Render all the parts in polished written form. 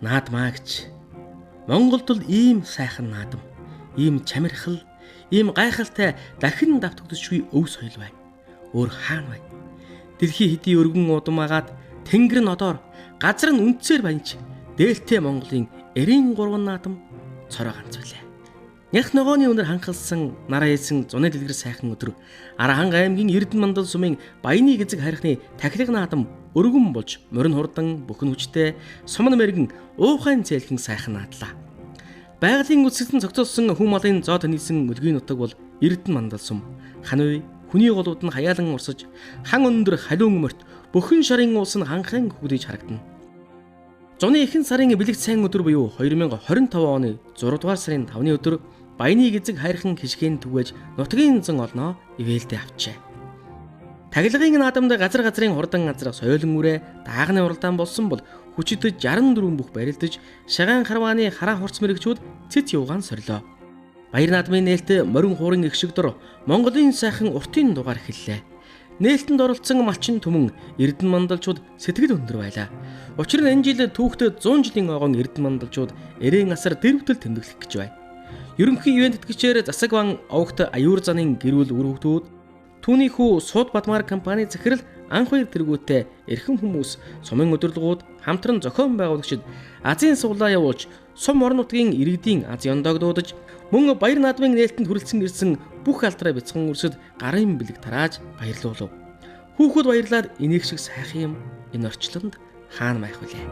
наадмаа гэж. Монголд бол ийм сайхан наадам, ийм чамирхал, ийм гайхалтай дахин давтагдчихгүй өв соёл байна. Өөр хаана байна? Дэлхийн хэдий өргөн удам агаад тэнгэр нь одоор газар нь үнцээр баньж дээлтэй Монголын 93 наадам цороо ганц үлээ. Нях ногооны өнөр ханхалсан нараа эсэн зуны дэлгэр сайхан өдөр Арахан аймгийн Эрдэнэмандал сумын Баяны гизэг харихны тахилга наадам өргөн болж морин хурдан бүхэн хүчтэй сумн мэргэн уухайн цээлхэн сайхан наадлаа. Байгалийн үсгэлэн цогцолсон хүм малын зоод нийсэн өлгийн нутаг бол Эрдэнэмандал сум. Хануй хүний голууд нь хаяалан урсаж хан өндөр халуун мөрт бүхэн шарын уус нь ханхын хөгдөж харагдана. Зуны ихэнх сарын бэлэг сайн өдөр буюу 2025 оны 6 дугаар сарын 5-ны өдөр Баяны гизэг хайрхан хишгийн түгэж нутгийн зан олноо ивэлдэ авчээ. Тахилгын наадамд газар газрын хурдан газар соёлын үрээ даагны уралдаан болсон бол хүчитэд 64 бүх барилдаж шагаан харвааны хараа хурц мэрэгчүүд цэц юугаан сорлоо. Баяр наадмын нээлт морин хуурын их шигдор Монголын сайхан уртын дугаар эхэллээ. Нээлтэнд оролцсон малчин түмэн Эрдэнэмандалчууд сэтгэл өндөр байлаа. Учир нь энэ жил түүхтэд 100 жилийн огоон Эрдэнэмандалчууд эрээн асар дэрвдэл тэмдэглэх гэж байна. Ерөнхий ивент тэтгэгчээр засаг ban овогт аюур заны гэрүүл үр хөвгтүүд түүний хүү Суд Бадмаар компани захирал анх хоёр тэргүүтээ эрхэм хүмүүс сумын удирдлагууд хамтран зохион байгуулагчид Азийн суглаа явуулж сум орон нутгийн иргэдийн аз ёндоог дуудаж мөн баяр наадмын нээлтэнд хүрэлцэн ирсэн бүх алдраа бяцхан өрсөд гарын бэлэг тарааж баярлуулав. Хүүхэд баярлаад энийг шиг сайхан юм энэ орчлонд хаана майх вүлээ.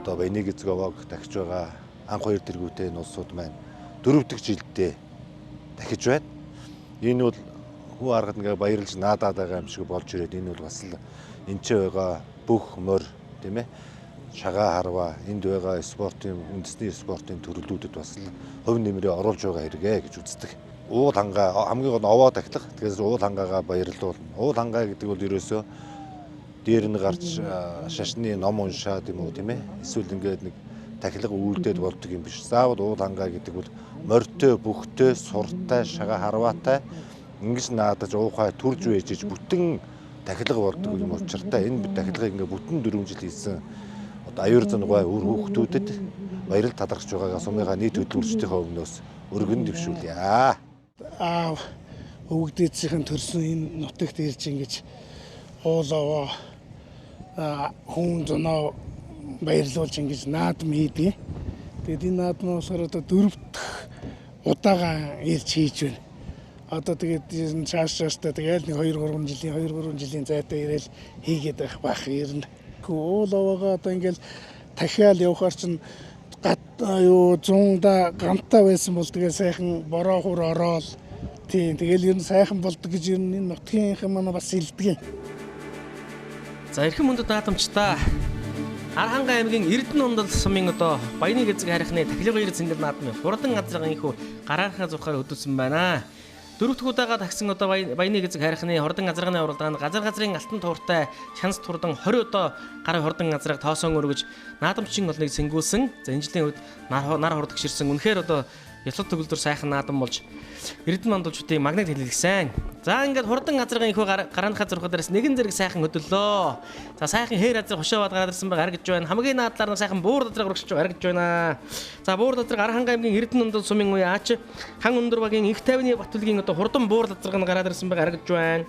Одоо Баяны гизэг овоог дахиж байгаа анх хоёр тэргүүтэй энэ улсууд маань 4 дахь жилдээ дахиж байна. Энэ бол хүү аргад ингээ баярлж наадаад байгаа юм шиг болж ирээд энэ бол бас л энчээ байгаа бүх морь тийм ээ шагаа харва энд байгаа спортын үндэсний спортын төрлүүдэд бас л хувь нэмрээ оруулж байгаа хэрэгэ гэж үздэг. Уул хангаа хамгийн гол нь овоо тахилах. Тэгэхээр уул хангаагаа баярлуулна. Уул хангаа гэдэг бол ерөөсөө дээр нь гарч шашны ном уншаад юм уу тийм ээ эсвэл ингээд нэг тахилга үйлдээд болдог юм биш. Заавал уул хангаа гэдэг бол морьтой, бүхтэй, суртай, шагаа харваатай ингэж наадаж уухай төрж вэжж бүтэн тахилга болдог юм учиртай энэ тахилгыг ингээд бүтэн 4 жил хийсэн одоо аюур зан гой үр хүүхдүүдэд баярал талархж байгаагаа сумынхаа нийт хөдөлмөрчдийн өмнөөс өргөн дэвшүүлье. Аав өвгдөөцийн төрсөн энэ нутагт ирж ингэж уулаа хүн зөнөө баярлуулж ингэж наадам хийдэг. Тэгээд энэ наадам болохоор одоо 4 дахь удаага ирж хийж байна. Одоо тэгээд цаашаастаа тэгээд нэг 2-3 жилийн зайтай ирээл хийгээд байх ирнэ. Уулаваа одоо ингээл дахиад явахаар чинь юу 100-да гантаа байсан бол тэгээд сайхан бороо хур ороод тийм тэгэл ер нь сайхан болдог гэж ер нь энэ нутгийнхаа манай бас илдэг. За эрхэм мөндөд наадамчдаа Арахан аймгийн Эрдэнэмандал сумын одоо Баяны гизэг харихны тахилга хоёр цэнгэл наадмын хурдан газрын ихүү гараархаа зурхаар өдөлсөн байна. Дөрөвт удаага тагсан одоо Баяны гизэг харихны хурдан газрын уралдаанд газар газрын алтан тууртай шанс турдан 20 одоо гарын хурдан газрыг тоосон өргөж наадамчин олныг сэнгүүлсэн. За энэ жилийн үед нар хурдгширсэн үнэхээр одоо ёслол төгөлдөр сайхан наадам болж Эрдэнэмандалчуудын магнит хэлэлгсэн. За ингээд хурдан газрын ихүү гараанхаа зурхал дээрээс нэгэн зэрэг сайхан хөдөллөө. За сайхан хээр газрыг хошооваад гараарсан байгаа харагдж байна. Хамгийн наадлаар нь сайхан буур газрыг урагшиж харагдж байна. За буур газрыг Арахан аймгийн Эрдэнэмандал сумын үе аач хан өндөр багийн их тайвны Батүлгийн одоо хурдан буур газрыг нь гараарсан байгаа харагдж байна.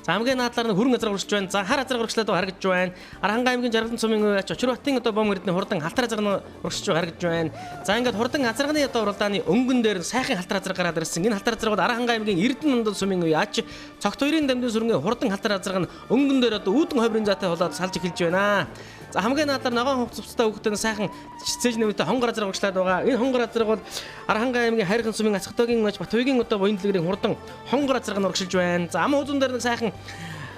За хамгийн наадлаар нь хөрөн газар урагшиж байна. За хар газар урагшлаад харагдж байна. Арахан аймгийн Жаргалан сумын үе аач Очирбатын одоо бом эрдэнэ хурдан халтар газар нь урагшиж харагдж байна. За ингээд хурдан газарганы одоо уралдааны өнгөн дээр сайхан халтар газар гараад ирсэн. Энэ халтар газар бол Арахан аймгийн Эрдэнэмандал сумын үе аач цогт хоёрын дамжин сүрэнгийн хурдан халтар газар нь өнгөн дээр одоо үүдэн ховрын заатай болоод салж эхэлж байна. За хамгийн наадаар ногоон хувцастай хүүхдэн сайхан цэцэж нэмэлтэ хонгор газар урагшлаад байгаа. Энэ хонгор газар бол Арахан аймгийн Хайрхан сумын Ацхтогийн аж Батуйгийн одоо буян дэлгэрийн хурдан хонгор газар нь урагшилж байна. За ам узун дээр нэг сайхан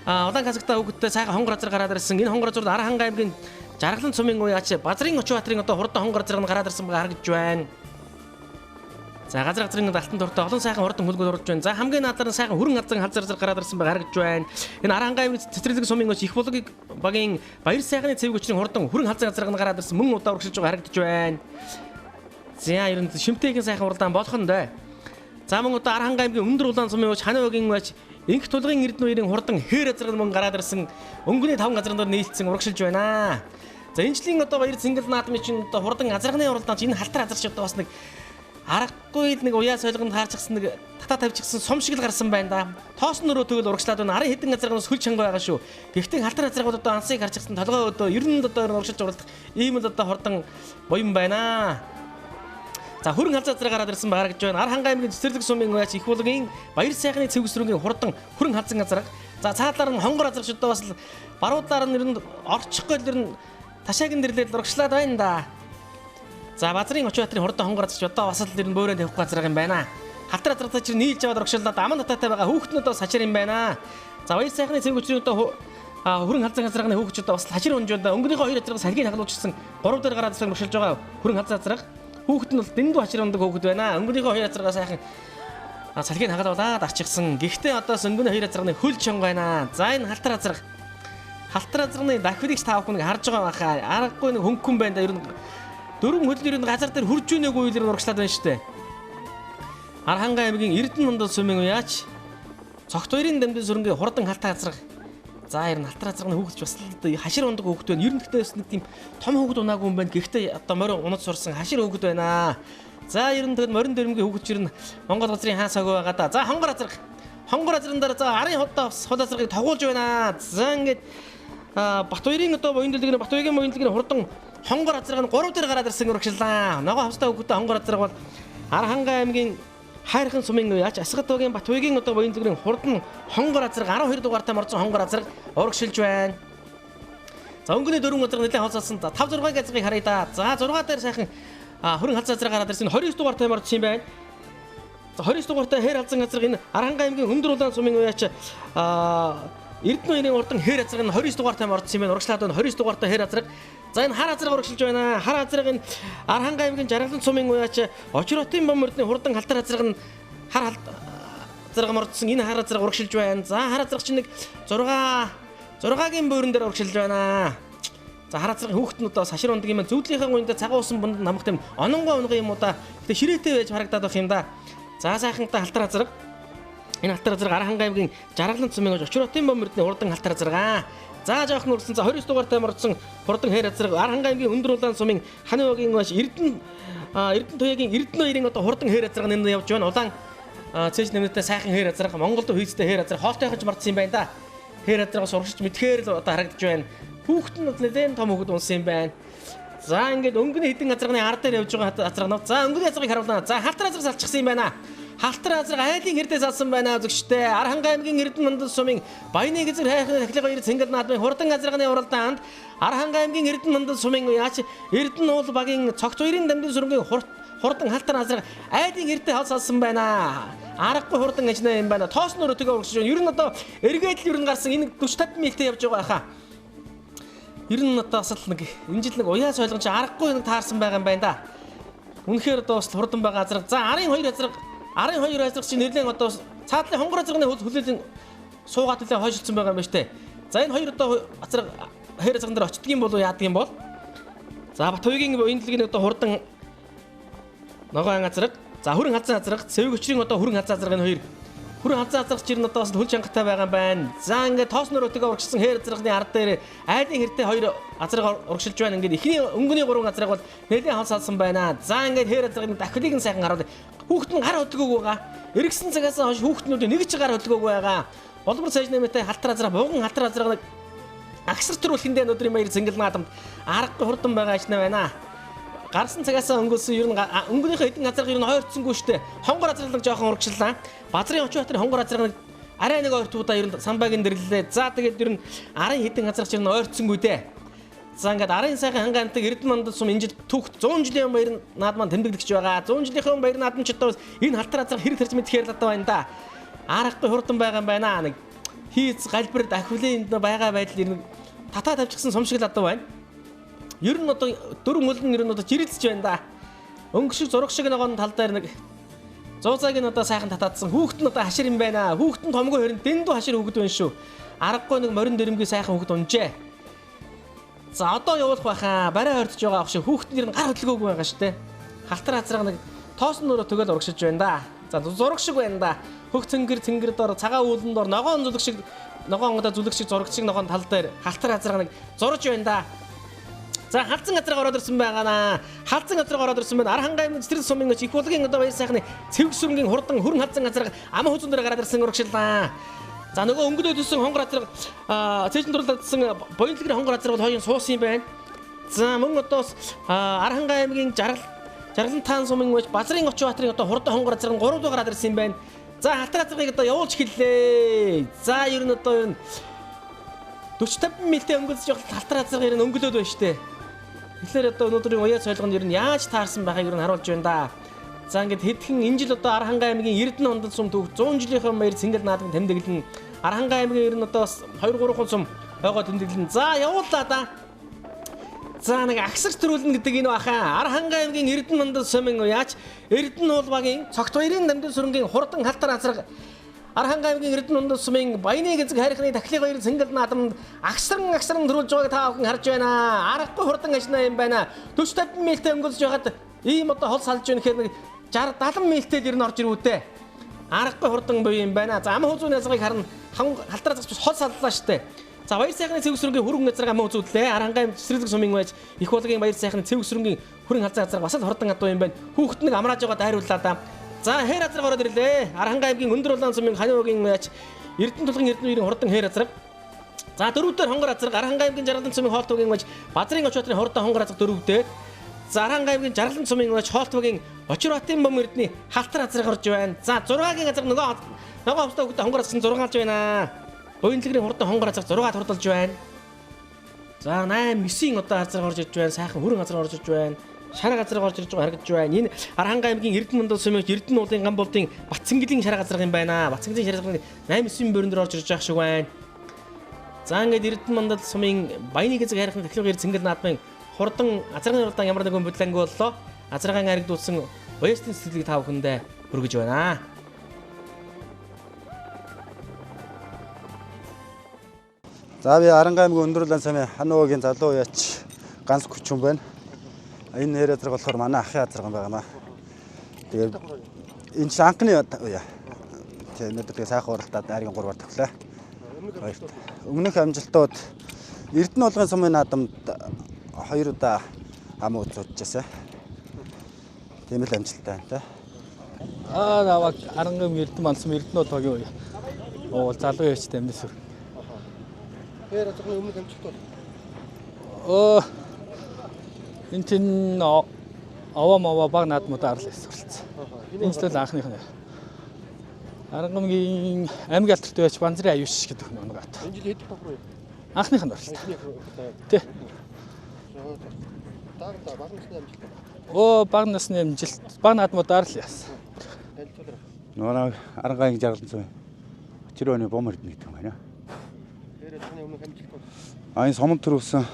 улаан хасагтай хүүхдтэй сайхан хонгор газар гараад ирсэн. Энэ хонгор газар Арахан аймгийн Жаргалан сумын үе аач Базрын Очбаатарын одоо хурдан хонгор газар нь гараад ирсэн байгаа харагдж байна. За газар газрын алтан тууртай олон сайхан хурдан хөлгөл урж байна. За хамгийн наадаар нь сайхан хөрөн газрын халзар гараад ирсэн байгаа харагдж байна. Энэ Арахан аймгийн цэцэрлэг сумын их болгыг багийн баяр сайхны цэвэг өчрийн хурдан хөрөн халзар газар гараад ирсэн мөн удаа урагшилж байгаа харагдж байна. За ер нь шимтээгийн сайхан уралдаан болох нь дээ. За мөн одоо Архангай аймгийн Өндөр улаан сумын ууч Ханиагийн ууч Инх тулгын Эрдэнэ үерийн хурдан хээр азраг мөн гараад ирсэн өнгөний 5 газрын дор нийлцсэн урагшилж байна. За энэ жилийн одоо баяр цэнгэл наадмын чинь одоо хурдан азрагны уралдаанч энэ халтар азарч одоо бас нэг аргагүй нэг уяа солигонд хаарчихсан нэг татаа тавьчихсан сум шиг л гарсан байна да. Тоос нөрөө төгөл урагшлаад байна. Арын хэдэн азрагнаас хөл чанга байгаа шүү. Гэхдээ халтар азрагууд одоо ансыг харчихсан толгой одоо ер нь одоо урагшилж уралдах ийм л одоо хурдан буян байна. За хөрөн халзаа азраг гараад ирсэн байгаа гэж байна. Архангай аймгийн цэцэрлэг сумын ууч их булгийн баяр сайхны цэвгсрүүгийн хурдан хөрөн халзан азраг. За цаадлаар нь хонгор азрагч одоо бас баруудаар нь ер нь орчихгүй л ер нь ташаагийн дэрлэл урагшлаад байна да. За Базрын Очбаатарын хурдан хонгор азрагч одоо бас л ер нь бөөрэ тавихгүй азраг юм байна. Халтар азрагтай чинь нийлж аваад урагшлаад аман татаатай байгаа хүүхднүүд бас хачир юм байна. За баяр сайхны цэвгсрүүгийн одоо хөрөн халзан азрагны хүүхдүүд одоо бас хачир унжууд өнгөнийхөө хоёр азрагаас салгийг хагалуулчихсан 3 дээр гараад ирсэн урагшилж байгаа хөрөн халзан азраг. Хүүхэд нь бол дэндүү хачир ундаг хүүхэд байна. Өнгөнийхөө хоёр азрагаас сайхан салхийг хагалуулаад арчихсан. Гэхдээ одоо өнгөний хоёр азрагны хөл чанга байна. За энэ халтар азраг. Халтар азрагны дахилагч таавах нэг харж байгаа баха. Аргагүй нэг хөнгөн байна да. Ер нь дөрвөн хөдөл ер нь газар дээр хурж ийнэгүй үйл ер нь урагшлаад байна шүү дээ. Архангай аймгийн Эрдэнэ нандал сумын уяач цогт хоёрын дамжин сүрэнгийн хурдан халтар азраг. За ер нь халтар азрагны хүүхэд бас л хашир ундаг хүүхэд байна. Ер нь гэхдээ бас нэг тийм том хүүхэд унаагүй юм байна. Гэхдээ одоо морин унаж сурсан хашир хүүхэд байна. За ер нь тэгээд морин дэрэмгийн хүүхэд ер нь Монгол газрын хаан сог байгаа да. За хонгор азраг. Хонгор азрагн дээр за арын хол азрагыг тогуулж байна. За ингээд Батбаярын одоо буян дэлгэрийн Батбаягийн буян дэлгэрийн хурдан хонгор азраг нь 3 дээр гараад ирсэн урагшлаа. Ногоо хавстаа хүүхэдтэй хонгор азраг бол Архангай аймгийн Хайрхан сумын уяач Асгадбагийн Батбаягийн одоо буян дэлгэрийн хурдан хонгор азраг 12 дугаартай морцсон хонгор азраг урагшилж байна. За өнгөний 4 азраг нэлээд хоолцсон. 5 6 азрагыг харъя да. За 6 дээр сайхан хөрөн халзан азраг гараад ирсэн 29 дугаартай морцсон юм байна. За 29 дугаартай хээр халзан азраг энэ Архангай аймгийн Өндөр улаан сумын уяач Эрдэнэ үерийн хурдан хээр азраг нь 29 дугаартай морцсон юм байна. Урагшлаад байна 29 дугаартай хээр азраг. За энэ хар азраг урагшилж байна. Хар азраг нь Архангай аймгийн Жаргалан сумын уяач Очротын бом мөрдний хурдан халтар азраг нь хар азраг мордсон энэ хар азраг урагшилж байна. За хар азраг чинь нэг 6-гийн буурин дээр урагшилж байна. За хар азрагын хүүхднүүд бас хашир ундаг юм. Зөвдлийнхээ гуйнд цагаан усан бунд намх тийм ононгой унгын юм уу да. Гэтэ ширээтэй байж харагдаад байх юм да. За сайхантай халтар азраг. Энэ халтар азраг Архангай аймгийн Жаргалан сумын Очротын бом мөрдний хурдан халтар азраг. За жоохон урсан за 29 дугаартай мордсон хурдан хээр азраг Архангай аймгийн Өндөр улаан сумын Ханиагийн ууч Эрдэнэ туяагийн Эрдэнэ үерийн одоо хурдан хээр азраг нэнд явж байна. Улаан цээж нэмэлттэй сайхан хээр азраг Монголд хийцтэй хээр азраг хоолтой хаж мордсон юм байна да. Хээр азрагаас урагшиж мэдхээр л одоо харагдаж байна. Хүүхэд нь нэлээд том хүүхэд унсан юм байна. За ингээд өнгөний хэдэн азрагны ар дээр явж байгаа азрагнууд. За өнгөний азрагыг харуулнаа. За халтар азраг салчихсан юм байна. Халтар азраг айлын хэрдээс алсан байна зөвштэй. Архангай аймгийн Эрдэнэ нандал сумын Баяны гэзэр хайхны ахлах баяр цэнгэл наадмын хурдан азрагны уралдаанд Архангай аймгийн Эрдэнэ нандал сумын уяач Эрдэнэ уул багийн цогт хоёрын дамжин сүрэнгийн хурдан халтар азраг айлын хэрдээ хол салсан байна. Аргагүй хурдан ажнаа юм байна. Тоос нөрөө төгөө урагшиж байна. Ер нь одоо эргээд л ер нь гарсан энэ 40 50 милтэй явж байгаа хаа. Ер нь одоо бас нэг энэ жил нэг уяа сойлгон чи аргагүй нэг таарсан байгаа юм байна да. Үнэхээр одоо бас хурдан байгаа азраг. За арын хоёр азраг чинь нэрлэн одоо цаадлын хонгор азрагны хүлээлийн суугаад нэлээ хойшилсан байгаа юм байна штэ. За энэ хоёр одоо азраг хээр азрагн дээр очдөг юм болов яадаг юм бол. За Батбаягийн буян дэлгэрийн одоо хурдан ногоон азраг. За хөрөн халзан азраг, цэвэг өчрийн одоо хөрөн халзан азраг энэ хоёр. Хөрөн халзан азраг чинь одоо бас хөл чангатай байгаа юм байна. За ингээд тоос нөрөөтэйгээ урагшсан хээр азрагны ард дээр айлын хэртэй хоёр азраг урагшилж байна. Ингээд эхний өнгөний 3 азраг бол нэлээд хол салсан байна. За ингээд хээр азрагны дахилыг нь сайхан харуулъя. Хүүхэд нь гар хөдлгөөг байгаа. Эргэсэн цагаас хойш хүүхднүүд нэг ч гар хөдлгөөг байгаа. Болбор цааш нэмэтэй халтар азраг, буган халтар азраг агсар төрүүлэхэндээ өнөөдрийн баяр цэнгэл наадамд аргагүй хурдан байгаа ажнаа байна. Гарсан цагаас өнгөөсөн ер нь өнгөнийхөө хэдэн азраг ер нь ойрцсонгүй штэ. Хонгор азраг л жоохон урагшлаа. Базрын Очбаатарын хонгор азраг арай нэг ойртуудаа ер нь самбагийн дэрлэлээ. За тэгээд ер нь арын хэдэн азраг ер нь ойрцсонгүй дээ. За ингээд арын сайхан хангаантыг Эрдэнэ нандал сум энэ жил түүхт 100 жилийн баяр наадмаар тэмдэглэгдэж байгаа. 100 жилийн баяр наадам ч одоо энэ халтар азраг хэрэг тарж мэдхээр л одоо байна да. Аргагүй хурдан байгаа юм байна. Нэг хийц галбир дахиулын байгаа байдал ер нь татаа тавьчихсан сум шиг л одоо байна. Ер нь одоо дөрвөн хөлн ер нь одоо жирэлцэж байна да. Өнгө шиг зураг шиг ногоон тал дээр нэг 100 цагийн одоо сайхан татаадсан хүүхэд нь одоо хашир юм байна. Хүүхэд нь томгой хорин дэндүү хашир хүүхэд байна шүү. Аргагүй нэг морин дэрэмгийн сайхан хүүхэд унжээ. За одоо явуулах байхаа. Барай хордож байгаа ах шиг хүүхэд нэр нь гар хөдлгөөгүй байгаа штэ. Халтар азраг нэг тоос нөрөө төгөөл урагшиж байна да. За зураг шиг байна да. Хөх цэнгэр дор цагаан үүлэн дор ногоон онгодоо зүлэг шиг зураг шиг ногоон тал дээр халтар газар нэг зурж байна да. За халдсан газар ороод ирсэн байгаа наа. Халдсан газар ороод ирсэн байна. Архангай аймгийн цэцэрлэг сумын их болгын одоо баяр сайхны цэвэг сүрэнгийн хурдан хүрэн халдсан газар ама хүзүүн дээр гараад ирсэн урагшлаа. За нөгөө өнгөлөө төссөн хонгор газар цээжин дурлагдсан боёнлогны хонгор газар бол хоёрын суусан юм байна. За мөн одоо Архангай аймгийн Жаргалан таан сумын мөч Базрын Очбаатарын одоо хурдан хонгор газар 3 дуу гараад ирсэн юм байна. За халтар газрыг одоо явуулж эхэллээ. За ер нь одоо 40-50 милтэй өнгөлөж явах халтар газар ер нь өнгөлөөд байна штэ. Тэгэхээр одоо өнөөдрийн уяа цойлгонд ер нь яаж таарсан байгааг ер нь харуулж байна да. За ингээд хэдхэн энэ жил одоо Архангай аймгийн Эрдэнэ хондод сум төвх 100 жилийнхаа маяг цэнгэл наадмын тэмдэглэн Архангай аймгийн ер нь одоо 2-3 сум ойгоо тэмдэглэн. За явууллаа да. За нэг агсарч төрүүлнэ гэдэг энэ бахан Архангай аймгийн Эрдэнэ хондод сумын уяач Эрдэнэ уулбагийн цогт баярын намдын сүрэнгийн хурдан халтар газар Архангай аймгийн Эрдэнэ хондод сумын баяны гэзэг хайрхны тахлын баяр цэнгэл наадамд агсарн төрүүлж байгааг та бүхэн харж байна. Аргагүй хурдан ажна юм байна. 40-50 милтэй өнгөлж байгаад ийм одоо хол салж байна гэхээр 60-70 милтэй ер нь орж ирвүтэй. Аргагүй хурдан буй юм байна. За ам хузууны язгыг харна халтар засч хол саллаа штэ. За баяр сайхны цэвэг сүрэнгийн хүрэн газар ам хузууллаа. Архангай аймгийн цэцэрлэг сумын байж их болгын баяр сайхны цэвэг сүрэнгийн хүрэн халзаа газар бас л хурдан адуу юм байна. Хүүхэд нэг амрааж байгаа дайрууллаа да. За хээр газар ороод ирлээ. Архангай аймгийн өндөр улаан сумын ханиугийн мяч Эрдэнэ тулгын Эрдэнэ үерийн хурдан хээр газар. За дөрөвдөр хонгор газар Архангай аймгийн Жаргалан сумын хоолтуугийн мяч Базрын Очбаатарын хурдан хонгор газар дөрөвдөр. За Архангай аймгийн Жаргалан сумын мяч хоолтуугийн Очбаатарын бом Эрдэнэ халтар газар гарч байна. За 6-гийн газар нөгөө хавстаа хөлтө хонгор газар 6 гарч байна. Боёнлогны хурдан хонгор газар 6 хурдалж байна. За 8-9-ийн одоо газар гарч ирж байна. Сайхан хүрэн газар орж ирж байна. Шар газар гарч ирж байгаа харагдж байна. Энэ Архангай аймгийн Эрдэнэ хондод сумын Эрдэнэ уулын Гамболдын Батцэнгэлийн шар газар юм байна. Батцэнгэлийн шар газар 8-9 бүрэн дээр орж ирж байгаа шиг байна. За ингээд Эрдэнэ хондод сумын баяны гэзэг хайрхны тахлын баяр цэнгэл наадмын хурдан азаргын уралдаан ямар нэгэн бодлонгүй боллоо. Азаргаан харигдуулсан баярын сэтгэлийг та бүхэндээ хүргэж байна. За би Архангай аймгийн өндөр улаан сумын Хануугийн залуу уяач ганц хүчин байна. Энэ нэр азарга болохоор манай ахын азарган байгаамаа. Тэгээд энэ ч анхны уяа. Тэгээд өнөөдөр сайхан уралдаанд найргийн 3-аар тоглоо. Өмнөх амжилтууд Эрдэнэ уулын сумын наадамд 2 удаа ам үзүүлчихсэн. Тийм л амжилттай байна та. Наваг Архангай Эрдэнэ мансам Эрдэнэ уулын уу залуу яачтай амнаас. Хээр азаргын өмнөх амжилтууд. Энэ тэн аваа баг наадмуудаар л эсвэрлсэн. Энэ зүйл анхных нь. Архангайгийн аймгийн алдарт байж Банзрын аюуш гэдэг нэг бат. Энэ жил хэд тохроо юу? Анхных нь орсон. Тий. Баг насны амжилт. Баг насны амжилт. Баг наадмуудаар л яасан. Нөгөө Архангайгийн Жаргалан сумын Чирөөний бом Эрдэнэ гэдэг юм байна. Хээр азаргын өмнөх амжилтууд. Энэ сомон төрүүлсэн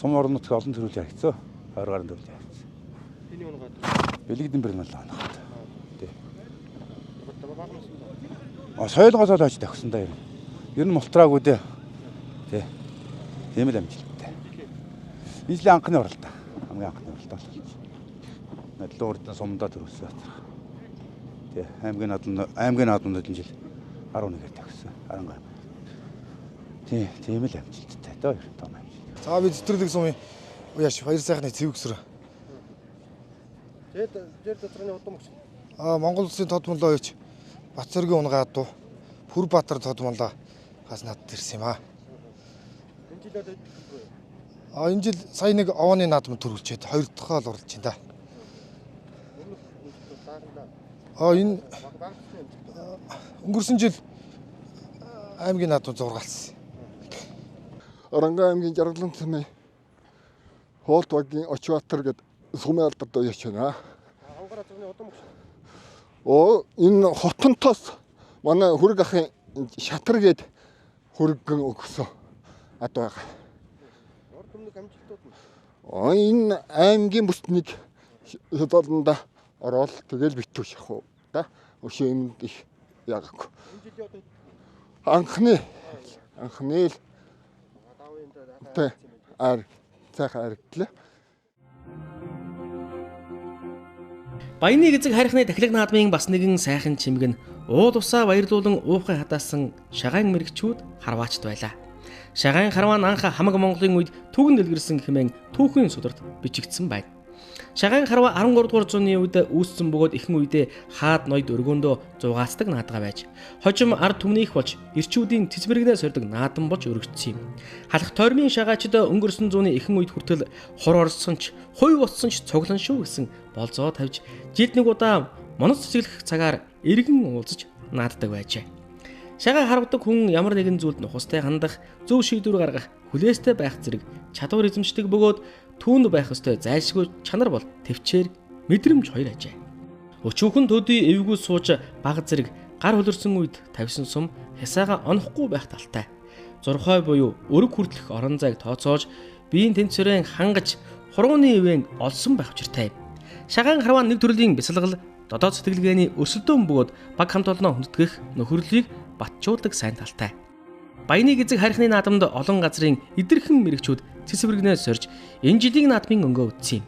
сум орон нутгийн олон төрүүл яригдсан. 20 гаруй төрүүл яригдсан. Тэний унгаад. Бэлэгдэн бэрмэл оногт. Тий. Баг насны. Соёлгоосоо тааж тавьсан да юм. Ер нь мултраагүй дээ. Тий. Тийм л амжилттай. Энэ жилийн анхны оролдоо. Хамгийн анхны оролдоо. Надлуу урд сумдаа төрүүлсэн. Тий. Аймгийн наадмууд энэ жил 11-ээр тавьсан. Архангай. Тий, тийм л амжилттай доо ер нь том амжилт. За би цэцэрлэг сумын уяаш баяр сайхны цэвэг сүр. Зэр дотрын удам өгсөн. Монгол Улсын тодмолоо ич Бацэргийн унгаадуу Пүрбаатар тодмолоо гас над ирсэн юм аа. Энэ жил одоо Энэ жил сая нэг овооны наадмын төрүүлчихэд 2 дахь л оролж байна да. Энэ өнгөрсөн жил аймгийн наадмын зургаалсан. Архангай аймгийн Жаргалан сумын хоолт багийн Очбаатар гэдэг сумын алдарт уяач байна. хонгор азаргын удам өгсөн. Энэ хотонтоос манай хүрэг ахын шатар гээд хүргэн өгсөн ад байгаа. Урд өмнөх амжилтууд нь. Энэ аймгийн бүснийг хөдөлгөнд ороод тэгэл битүү шахуу да. Өшөө юм их яагаагүй. Энэ жилийн одоо анхны л сайхан харагдлаа. Баяны эзэг хайрхны дахилга наадмын бас нэгэн сайхан чимэг нь уул усаа баярлуулан уухай хатаасан шагаан мэрэгчүүд харваачд байлаа. Шагаан харваа нь анх хамаг Монголын үед түгэн дэлгэрсэн хэмээн түүхийн сударт бичигдсэн байна. Шагаан харваа 13 дугаар зууны үед үүссэн бөгөөд ихэнх үедээ хаад ноёд өргөөндөө зугаацдаг наадгаа байж хожим ард түмнийх болж ирчүүдийн цэцбэрэгнээ сордог наадам болж өргөгдсөн юм. Халах тойрмын шагаачид өнгөрсөн зууны ихэнх үед хүртэл хор орсон ч, хувь болсон ч цуглан шүү гэсэн болзоо тавьж жилд нэг удаа моноц цэцэглэх цагаар эргэн уулзаж нааддаг байжээ. Шагаа харвдаг хүн ямар нэгэн зүйлд нухастай хандах, зөв шийдвэр гаргах, хүлээстэй байх зэрэг чадвар эзэмшдэг бөгөөд түүнд байх ёстой зайлшгүй чанар бол төвчээр мэдрэмж хоёр ажээ. Өчүүхэн төдий эвгүй сууж баг зэрэг гар хөлөрсөн үед тавьсан сум хясаага онохгүй байх талтай. Зурхой буюу өрг хүртлэх орон зайг тооцоож биеийн тэнцвэрэн хангаж хурууны ивэн олсон байх учиртай. Шагаан харваа нэг төрлийн бясалгал додоод сэтгэлгээний өрсөлдөөн бөгөөд баг хамт олноо хүндэтгэх нөхөрлөлийг батжуулдаг сайн талтай. Баяны эзэг хайрхны наадамд олон газрын идэрхэн мэрэгчүүд цэцбэрэгнээ сорж энэ жилийн наадмын өнгөө үтсэн юм.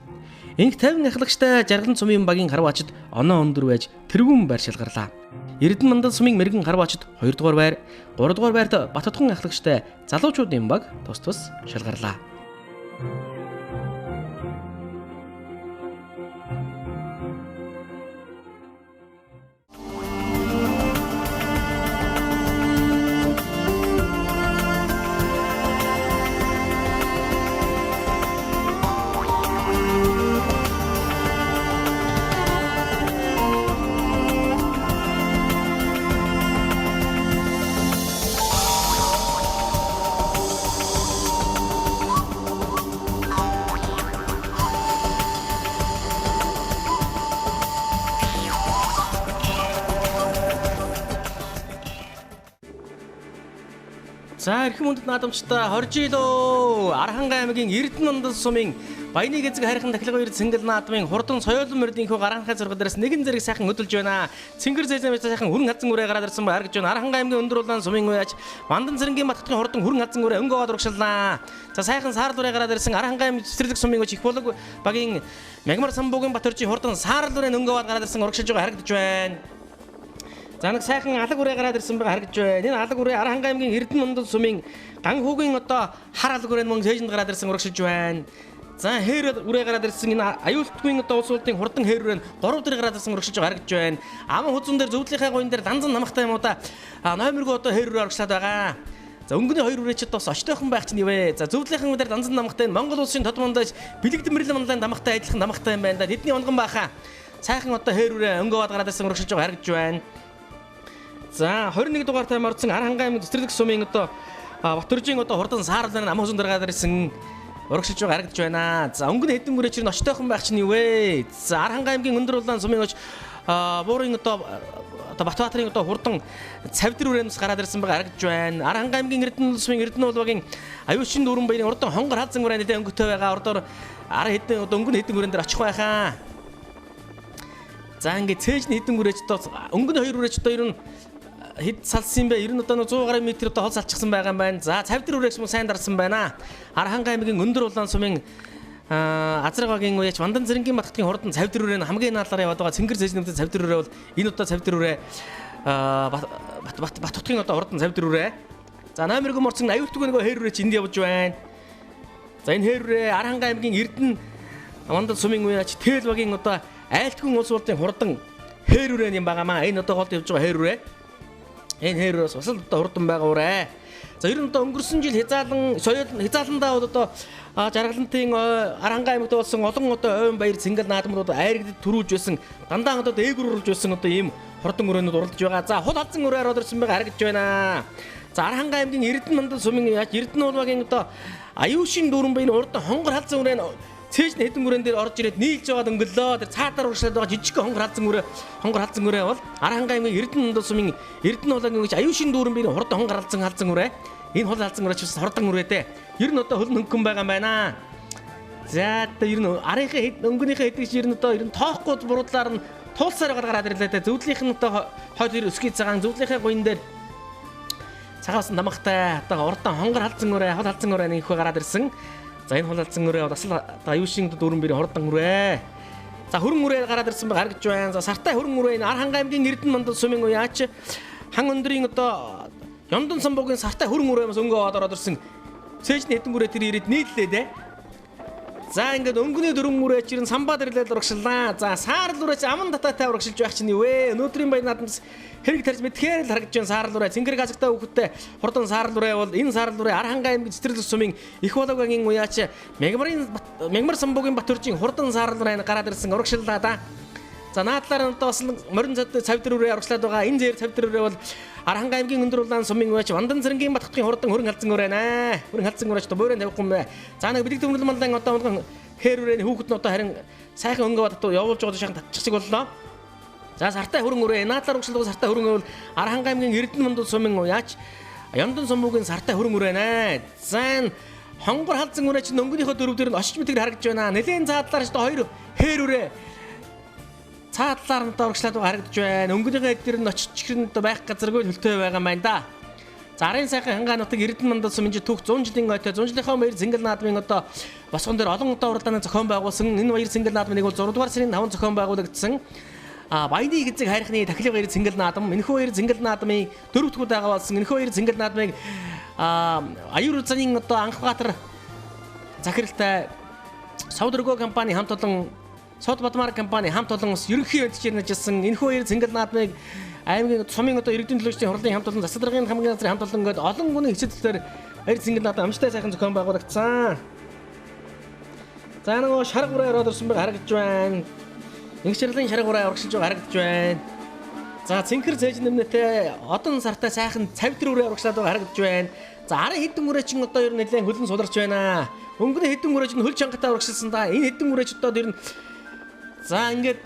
Инх 50 ахлагчтай жаргалан сумын багийн харваачид оноо өндөр байж тэрүүн байр шалгарлаа. Эрдэнэ мандал сумын мэрэгэн харваачид 2 дугаар байр, 3 дугаар байрт Баттотхон ахлагчтай залуучуудын баг тус тус шалгарлаа. За эрхэм хүндэт наадамчдаа хорж илөө Аранхай аймгийн Эрдэнэ мандал сумын Баяны эзэг хайрхан дахилга хоёр цэнгэл наадмын хурдан соёолын мөрдийнхөө Аранхай зураг дээрээс нэгэн зэрэг сайхан хөдөлж байна. Цэнгэр зэзэмээс сайхан хүрэн хадсан үрээ гараад ирсэн ба харагдж байна. Аранхай аймгийн өндөр улаан сумын уяач Мандан цэрэнгийн Баттотхон хурдан хүрэн хадсан үрээ өнгөө урагшилнаа. За сайхан саарл үрээ гараад ирсэн Аранхай аймгийн цэцэрлэг сумын уяач их болог багийн Мягмар самбуугийн Батөржийн хурдан саарл үрээ өнгөө гараад ирсэн урагшилж байгаа харагдж байна. За нэг сайхан алаг үрээ гараад ирсэн байгаа харагдж байна. Энэ алаг үрээ Аранхай аймгийн Эрдэнэ мандал сумын ган хүүгийн одоо хар алаг үрээ мөн цээжинд гараад ирсэн урагшилж байна. За хээр үрээ гараад ирсэн энэ аюултгүй одоо улс улсын хурдан хээр үрээ 3 дээр гараад ирсэн урагшилж байгаа харагдж байна. Ам хүзүүн дээр зөвдлийнхаа гойн дээр данзан намахтай юм уу та номергүй одоо хээр үрээ урагшлаад байгаа. За өнгөний хоёр үрээ ч бас очтойхон байх чинь ивэ. За зөвдлийнхаа дээр данзан намахтай Монгол улсын тод мандаж бэлэг дэмрэл манлайн намахтай адилхан намахтай юм байна да. Тэдний онгон баха. Сайхан одоо хээр үрээ өнгөө гараад ирсэн урагшилж байгаа харагдж байна. За 21 дугаар тайм орсон Аранхай аймгийн цэцэрлэг сумын одоо Батөржийн одоо хурдан саарлын ам хүзүүн дээр гараад ирсэн урагшилж байгаа харагдж байна. За өнгөний хэдэн үрээ чинь очтойхон байх чинь юу вэ? За Аранхай аймгийн өндөр улаан сумын оч буурын одоо Батбаатарын одоо хурдан цавдэр үрээнээс гараад ирсэн байгаа харагдж байна. Аранхай аймгийн Эрдэнэ сумын Эрдэнэ улбагийн аюулчин дүүрэн баярын хурдан хонгор хаалзан үрээ нэлээд өнгөтэй байгаа. Ордоор ара хэдэн одоо өнгөний хэдэн үрээн дээр очих байхаа. За ингээд цээжний хэдэн үрээч одоо өнгөний хоёр үрээч одоо ер нь хэд салсан юм бэ? Ер нь одоо 100 гаруй метр одоо хол салчихсан байгаа юм байна. За цавдэр үрээс мөн сайн дарсан байна. Аранхай аймгийн өндөр улаан сумын Азаргагийн уяач Мандан цэрэнгийн Баттотхон хурдан цавдэр үрээ хамгийн наалаар яваад байгаа. Цэнгэр зэжнэмтэн цавдэр үрээ бол энэ удаа цавдэр үрээ Баттотхон одоо хурдан цавдэр үрээ. За номергүй морцсон аюултгүй нөгөө хээр үрээ чи энд явж байна. За энэ хээр үрээ Аранхай аймгийн Эрдэнэ мандал сумын уяач Тэл багийн одоо айлтгүн улс урлын хурдан хээр үрээ юм байгаамаа. Энэ одоо холд явж байгаа хээр үрээ. Энэ хээрээс бас л одоо хурдан байгаа үрээ. За ер нь одоо өнгөрсөн жил хязааландаа одоо жаргалантын Аранхай аймагт болсон олон одоо ойн баяр цэнгэл наадмууд айрагдд төрүүлж байсан дандаа одоо дээгүүрүүлж байсан одоо ийм хурдан өрөөнүүд уралдаж байгаа. За хол халзан өрөө ороод ирсэн байгаа харагдж байна. За Аранхай аймгийн Эрдэнэ мандал сумын яаж Эрдэнэ улбагийн одоо аюушин дүүрэн баярын урд хонгор халзан өрөө цээжний хэдэн өрөөнд дээр орж ирээд нийлж яваад өнгөлөө. Тэр цаатаар урагшлаад байгаа жижиг хонгор халзан өрөө бол Аранхай аймгийн Эрдэнэ мандал сумын Эрдэнэ улагийн гэж аюушин дүүрэн баярын хурдан хонгор халзан өрөө. Энэ хол халзан өрөө ч бас хурдан өрөө дээ. Ер нь одоо хөлн хөнгөн байгаа юм байна. За одоо ер нь арийнхаа өнгөнийхөө хэдгэж ер нь одоо тоохгүй буруудлаар нь туулсаар гараад ирлээ дээ. Зөвдлийнх нь одоо хойд хоёр өсгий цагаан зөвдлийнхаа гойн дээр цагаас намахтай одоо урдан хонгор халзан өрөө, хол халзан өрөө нэг ихэ гараад ирсэн. За энэ хол халзан өрөө бас аюушин дүүрэн баярын хурдан өрөө. За хөрөн үрээ гараад ирсэн байгаа харагдж байна. За сартай хөрөн үрээ Архангай аймгийн Эрдэнэ мандал сумын уяач хан өндрийн одоо Ёндон самбуугийн сартай хөрөн үрээмээс өнгөө ороод ирсэн цээжний хэдэн үрээ тэр ирээд нийллээ дээ. За ингээд өнгөний дөрвөн үрээ чирэн самбаа дэрлэл урагшлаа. За саарл үрээ чи аман татаатай урагшилж байх чинь юу вэ? Өнөөдрийн баяр наадамс хэрэг тарж мэдхээр л харагдж байна саарл үрээ. Цэнгэр газагтай хүүхдтэй хурдан саарл үрээ бол энэ саарл үрээ Архангай аймгийн цэцэрлэг сумын их боловгагийн уяач Мягмар самбуугийн Батөржийн хурдан саарл үрээ гараад ирсэн урагшлаа да. За наадлаар нь бас морин цавдар үрээ урагшлаад байгаа. Энэ зээр цавдар үрээ бол Архангай аймгийн өндөр улаан сумын уяач Вандан цэрэнгийн Батхтын хурдан хөрөн халзан үрээ наа. Хөрөн халзан үрээч то буурын тавихгүй юм бэ. За нэг бэлэг төвлөл малдан одоо хээр үрээний хүүхэд нь одоо харин сайхан өнгөө бат явуулж байгаа шахан татчих боллоо. За сартай хөрөн үрээ наадлаар урагшлах сартай хөрөн бол Архангай аймгийн Эрдэнэ мандал сумын уяач Ёндон сумбуугийн сартай хөрөн үрээ наа. За хонгор халзан үрээ чинь өнгөнийхөө дөрөв дээр нь очиж мэтгэр харагдж байна. Нэлээд цаадлаар ч одоо хоёр хээр үрээ цаадлаар нь дөрвчлаад харагдж байна. Өнгөнийхөө эд дээр нь очиж чихрэн одоо байх газаргүй хөлтэй байгаа юм байна да. За арын сайхан хангаан нутаг Эрдэнэ мандал сумын түүх 100 жилийн ойтой 100 жилийнхаа баяр цэнгэл наадмын одоо босгон дээр олон удаа уралдааны зохион байгуулсан. Энэ баяр цэнгэл наадмыг бол 6 дугаар сарын 5 зохион байгуулагдсан. Баяны хэзэг хайрхны тахилга баяр цэнгэл наадам энэхүү баяр цэнгэл наадмын 4 дахь удаага болсон. Энэхүү баяр цэнгэл наадмыг аюур заны одоо Анхбаатар захиралтай Саудөргөө компани хамт олон Сод Бадмар компани хамт олон ус ерөнхий мэдчээр нэжсэн энэхүү баяр цэнгэл наадмыг аймгийн сумын одоо иргэдийн төлөөлчдийн хурлын хамт олон засаг даргын хамгийн газрын хамт олон гээд олон гүний хэсэгтлэр баяр цэнгэл наадам амжилттай сайхан зохион байгуулагдсан. За нөгөө шарга ураа ороод ирсэн байгаа харагдж байна. Ингэчрлийн шарга ураа урагшилж байгаа харагдж байна. За цэнхэр цээж нэмнэтэй одон сартай сайхан цавдар ураа урагшлаад байгаа харагдж байна. За арын хэдэн үрээ чин одоо ер нь нэлээд хөлн сударч байна. Өнгөний хэдэн үрээ чин хөл чангатай урагшилсан да. Энэ хэдэн үрээ ч одоо ер нь за ингээд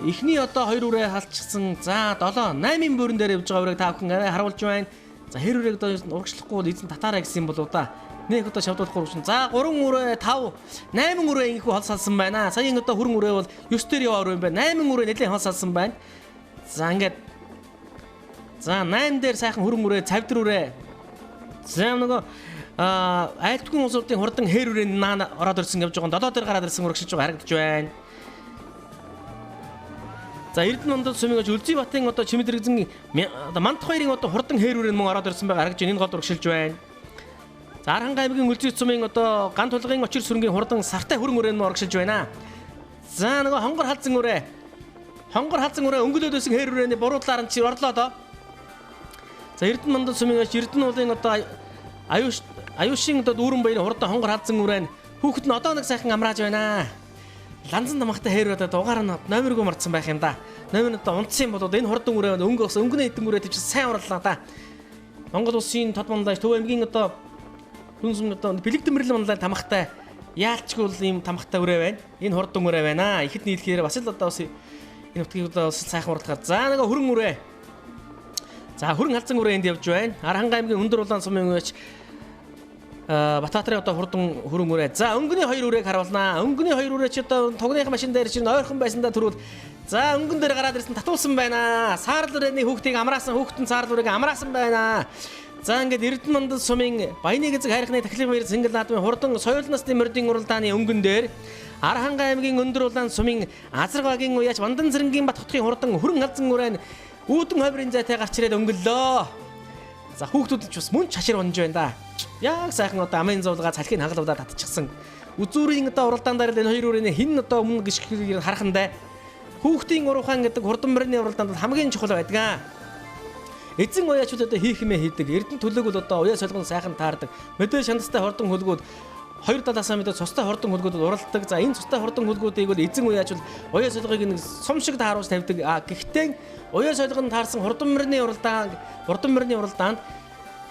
эхний одоо 2 үрээ халчихсан. За 7 8 бүрэн дээр явж байгаа үрээг та бүхэн арай харуулж байна. За хэр үрээг одоо урагшлахгүй бол эзэн татаарай гэсэн юм болоо да. Нэг одоо шавдуулахгүй урагшин. За 3 үрээ 5 8 үрээ ингэхүү хол салсан байна. Саяын одоо хөрөн үрээ бол 9 дээр яваа үрээ юм байна. 8 үрээ нэлээд хол салсан байна. За ингээд за 8 дээр сайхан хөрөн үрээ цавдар үрээ. За нөгөө айлтгын улсуудын хурдан хээр үрээ наана ороод ирсэн явж байгаа. 7 дээр гараад ирсэн урагшилж байгаа харагдж байна. За Эрдэнэ мандал сумын Үлзий Батын одоо Чимэдрэгзэн одоо Мандах хоёрын одоо хурдан хээр үрээ мөн ороод ирсэн байгаа харагдж байна. Энэ гол урагшилж байна. За Архангай аймгийн Үлзий сумын одоо Ган тулгын очир сүрэнгийн хурдан сартай хөрөн үрээ мөн урагшилж байна. За нөгөө хонгор халзан үрээ өнгөлөөд өсөн хээр үрээний буруулаар нь чи орлоо доо. За Эрдэнэ мандал сумын Эрдэнэ уулын одоо аюушин одоо дүүрэн баярын хурдан хонгор халзан үрээ хүүхэд нь одоо нэг сайхан амрааж байна. Ланзан намахтай хээр одоо дугаар нь номергүй марцсан байх юм да. Номер нь одоо унтсан юм болоод энэ хурдан үрээ өнгөний хэдэн үрээ тийч сайн урлаа да. Монгол улсын тод мандаж Төв аймгийн одоо хүнсүн одоо бэлэг дэмэрлэн мандалай тамахтай яалчгүй бол ийм тамахтай үрээ байна. Энэ хурдан үрээ байна. Ихэд нийлэхээр бас л одоо бас энэ утгыг одоо сайхан урлахаар. За нэг хөрөн үрээ. За хөрөн халзан үрээ энд явж байна. Архангай аймгийн өндөр улаан сумын уяач Батбаатарын одоо хурдан хөрөн үрээ. За өнгөний 2 үрээг харуулнаа. Өнгөний 2 үрээ чи одоо тогныхын машин дээр чинь ойрхон байсандаа түрүүл. За өнгөн дээр гараад ирсэн татуулсан байна. Саарл үрээний хүүхдийг амраасан хүүхдэн саарл үрээг амраасан байна. За ингээд Эрдэнэ мандал сумын Баяны хэзэг хайрхны тахилга баяр цэнгэл наадмын хурдан соёл насны мордын уралдааны өнгөн дээр Архангай аймгийн өндөр улаан сумын Азраг багийн уяач Вандан цэрэнгийн Батхтын хурдан хөрөн халзан үрээ үүдэн хойбрын зайтай гарч ирээд өнгөллөө. За хүүхдүүд ч бас мөн чашир унж байна да. Яг сайхан одоо амын зуулгаа цалхийг хагалуулаад татчихсан. Үзүүрийн одоо уралдаан дээр энэ 2 үрээний хин одоо өмнө гიშгийг харахандаа хүүхдийн уруухан гэдэг хурдан мөрний уралдаанд хамгийн чухал байдаг. Эзэн уяачууд одоо хийх юмээ хийдэг. Эрдэнэ төлөг бол одоо уяа солгон сайхан таардаг. Мэдээ шандастай хурдан хөлгүүд 2 талаасаа мэдээ цустай хурдан хөлгүүд уралдаг. За энэ цустай хурдан хөлгүүдийг бол эзэн уяачууд уяа солгыг нэг сум шиг тааруулж тавьдаг. Гэхдээ уяа солгон таарсан хурдан мөрний уралдаанд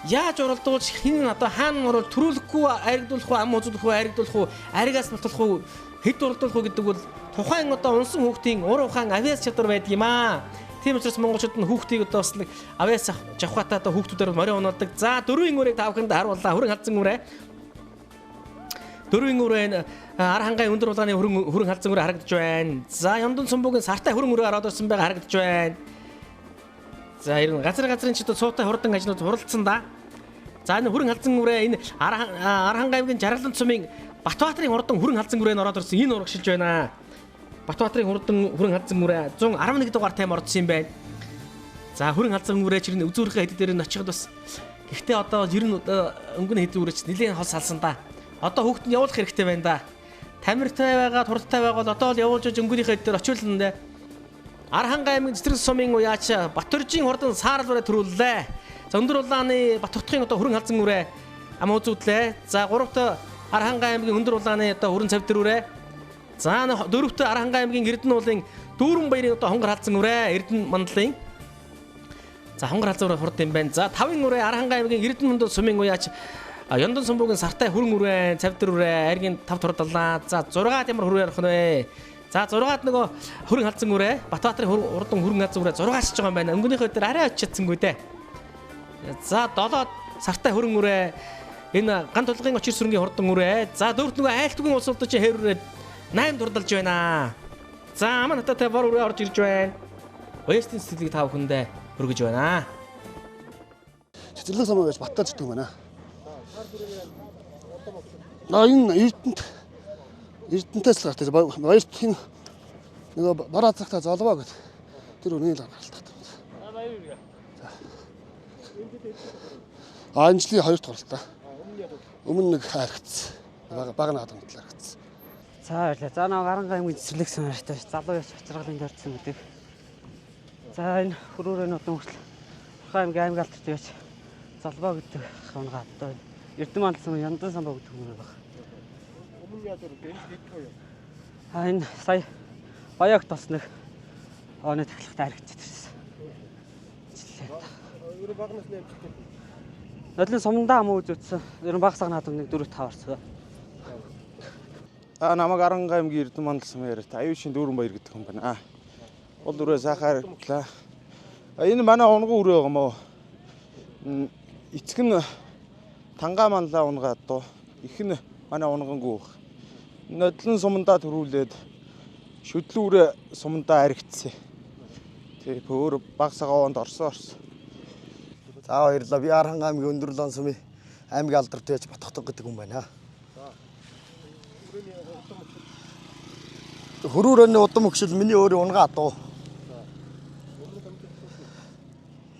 яаж уралдуулж хин одоо хаана урал төрүүлэхгүй аригдуулах уу ам үзүүлэх уу аригдуулах уу аригаас нутуулах уу хэд уралдуулах уу гэдэг бол тухайн одоо унсан хүүхдийн ур ухаан авиас чадвар байдаг юм аа. Тийм учраас монголчууд нь хүүхдийг одоо бас нэг авиас жавхатаа одоо хүүхдүүдээр морин унаадаг. За 4 үрийг тавханд харууллаа. Хөрөн халзан үрээ. 4 үрээ Архангай өндөр улааны хөрөн халзан үрээ харагдаж байна. За Ёндон сумбуугийн сартай хөрөн үрээ ороод ирсэн байгаа харагдаж байна. За ер нь газрын ч одоо цуутай хурдан ажнууд хуралдсан да. За энэ хүрэн халзан үрээ энэ Архан аймгийн Жаргалан цумын Батбаатарын хурдан хүрэн халзан үрээ ороод ирсэн. Энэ урагшилж байна. Батбаатарын хурдан хүрэн халзан үрээ 111 дугаар тайм орсон юм байна. За хүрэн халзан үрээ чирнэ үзүүрийнхээ хэд дээр нь очиход бас гэхдээ одоо ер нь өнгөний хэд үрээч нэлээд хол салсан да. Одоо хүүхдэнд явуулах хэрэгтэй байна да. Тамиртай байгаа, турдтай байгаа бол одоо л явуулж өнгөнийхөө хэд дээр очиулна нэ. Архан аймгийн цэцэрлэг сумын уяач Батөржийн хурдан сааралраа төрүүллээ. За өндөр улааны Батөртгийн одоо хүрэн халзан үрээ ам үзүүдлээ. За 3-т Архан аймгийн өндөр улааны одоо хүрэн цавдар үрээ. За 4-т Архан аймгийн Эрдэнэ уулын Дүүрэн баярын одоо хонгор халзан үрээ Эрдэнэ мандлын. За хонгор халзан үрээ хурд юм байна. За 5-ын үрээ Архан аймгийн Эрдэнэ мөндөө сумын уяач Ёндон сумбугийн Сартай хүрэн үрээ, цавдар үрээ, Айргийн 5 турдалаа. За 6-ад ямар хүрээ ярих вэ? За 6-ад нөгөө хүрэн халзан үрээ, Батбаатарын хурдан хүрэн халзан үрээ 6 шиж байгаа юм байна. Өнгөнийхөө дээр арай очицсангүй дээ. За 7-д Сартай хүрэн үрээ, энэ ган тулгын очир сүрэнгийн хурдан үрээ. За 4-т нөгөө айлтгүйн улс улдын хээр үрээ 8 турдалж байна. За аман хататай бор үрээ орж ирж байна. Оёстын сэтгэлийг та бүхэндээ хүргэж байна. Цэцэрлэг сумын байж Баттаа зүтг юм байна. Энэ Эрдэнэтээс л гартай баяртын нөгөө бараа цагтаа золвоо гэдэг тэр үнийг л гаргалтай. Энэ жилийн 2 дахь оролтоо. Өмнө нэг харагдсан. Бага наадам талаар харагдсан. За баярлалаа. За нэг Архан аймгийн цэцэрлэг сумаартай залуу яс очиргалын дөрцсөн гэдэг. За энэ хөрөөрөө нутгийн хүртэл Архан аймгийн аймаг алдарт яж залбаа гэдэг хонгаа одоо Эрдэнэ мандал сум Яндан самбаа гэдэг юм байна. Өмнө яд гэдэг юу? Энэ сая баяг тосног оны тахлагтай харагдчихсан. Өөр багнаас нэмчихсэн. Нодлын сумдаа ам үзүүлсэн. Ер нь баг сагнаад нэг 4-5 орсон. Намайг Архан аймгийн Эрдэнэ мандал сумын яриат аюушийн Дүүрэн баяр гэдэг юм байна. Бол өрөө сахаар хэлээ. Энэ манай унган өрөө юм уу? Эцэг нь Танга манлаа унгаад доо. Их нь манай унгангүү. Нодлон сумдаа төрүүлээд шүдлүүрээ сумдаа аригдсан. Тэгээ өөр баг сагааванд орсон. За баярлалаа. Би Архан аймгийн өндөр улаан сумын аймгийн алдарт яж Батхтог гэдэг юм байна. Хөрөөрөөний удам өгшил миний өөрөө унгаа дуу.